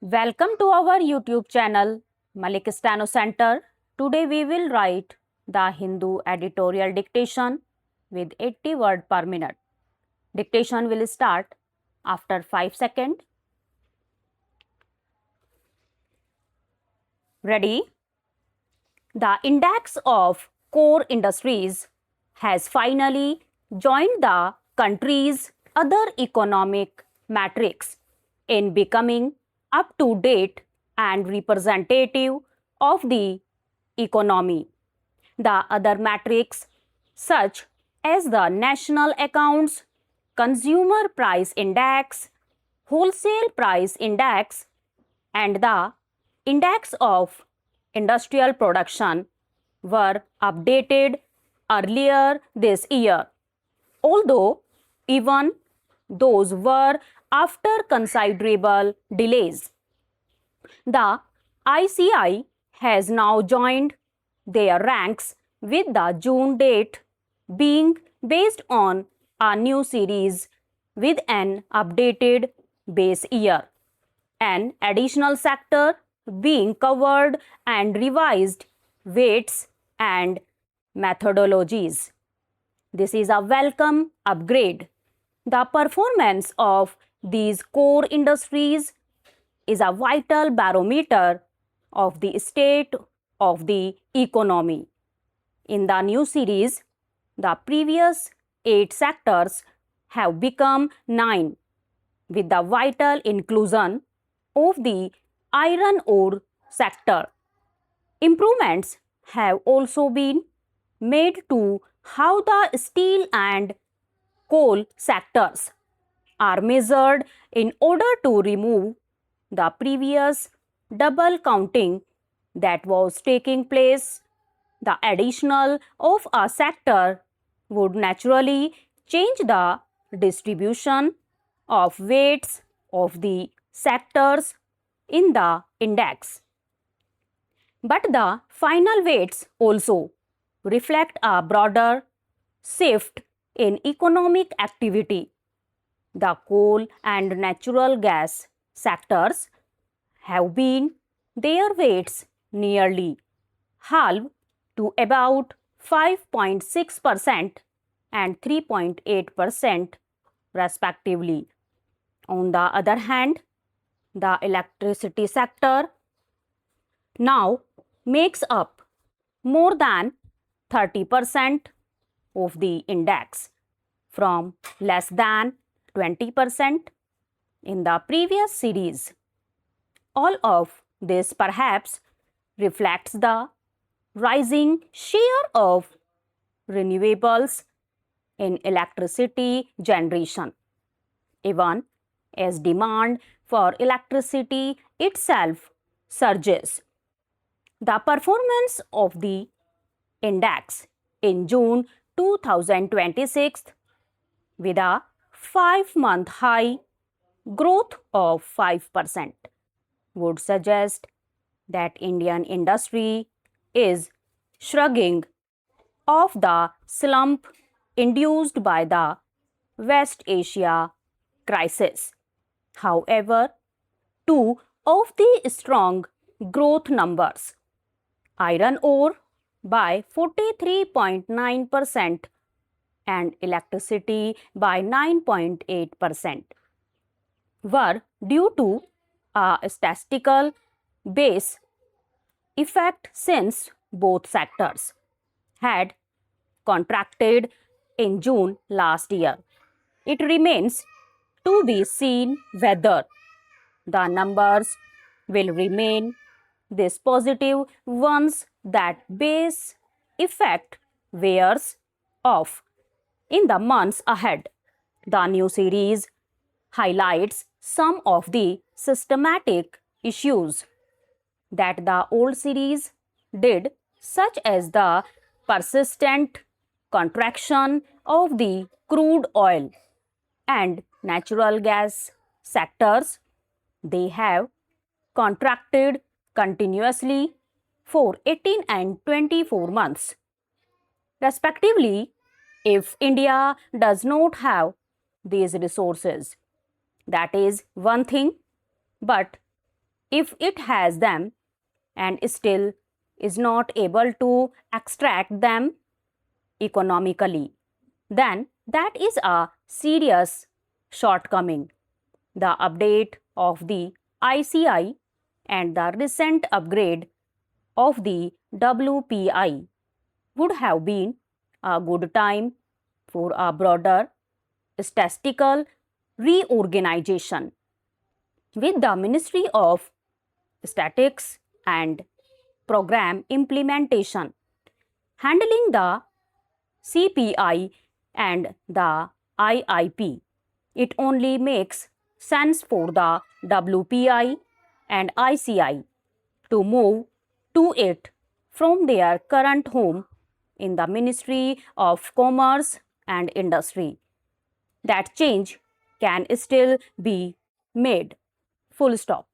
Welcome to our YouTube channel, Malik Stano Center. Today we will write the Hindu editorial dictation with 80 words per minute. Dictation will start after 5 seconds. Ready? The index of core industries has finally joined the country's other economic metrics in becoming up to date and representative of the economy. The other metrics, such as the National Accounts, Consumer Price Index, Wholesale Price Index, and the Index of Industrial Production, were updated earlier this year. Although even those were after considerable delays. The ICI has now joined their ranks with the June date being based on a new series with an updated base year. An additional sector being covered and revised weights and methodologies. This is a welcome upgrade. The performance of these core industries is a vital barometer of the state of the economy. In the new series, the previous 8 sectors have become 9 with the vital inclusion of the iron ore sector. Improvements have also been made to how the steel and coal sectors are measured in order to remove the previous double counting that was taking place. The additional of a sector would naturally change the distribution of weights of the sectors in the index. But the final weights also reflect a broader shift in economic activity. The coal and natural gas sectors have been their weights nearly halved to about 5.6% and 3.8% respectively. On the other hand, the electricity sector now makes up more than 30% of the index from less than 20% in the previous series. All of this perhaps reflects the rising share of renewables in electricity generation, even as demand for electricity itself surges. The performance of the index in June 2026 with a 5-month high growth of 5% would suggest that Indian industry is shrugging off the slump induced by the West Asia crisis. However, two of the strong growth numbers, iron ore by 43.9% and electricity by 9.8%, were due to a statistical base effect since both sectors had contracted in June last year. It remains to be seen whether the numbers will remain this positive once that base effect wears off in the months ahead. The new series highlights some of the systematic issues that the old series did, such as the persistent contraction of the crude oil and natural gas sectors. They have contracted continuously for 18 and 24 months, respectively. If India does not have these resources, that is one thing, but if it has them and still is not able to extract them economically, then that is a serious shortcoming. The update of the ICI and the recent upgrade of the WPI would have been a good time for a broader statistical reorganization, with the Ministry of Statistics and Program Implementation handling the CPI and the IIP. It only makes sense for the WPI and ICI to move to it from their current home in the Ministry of Commerce and Industry. That change can still be made. Full stop.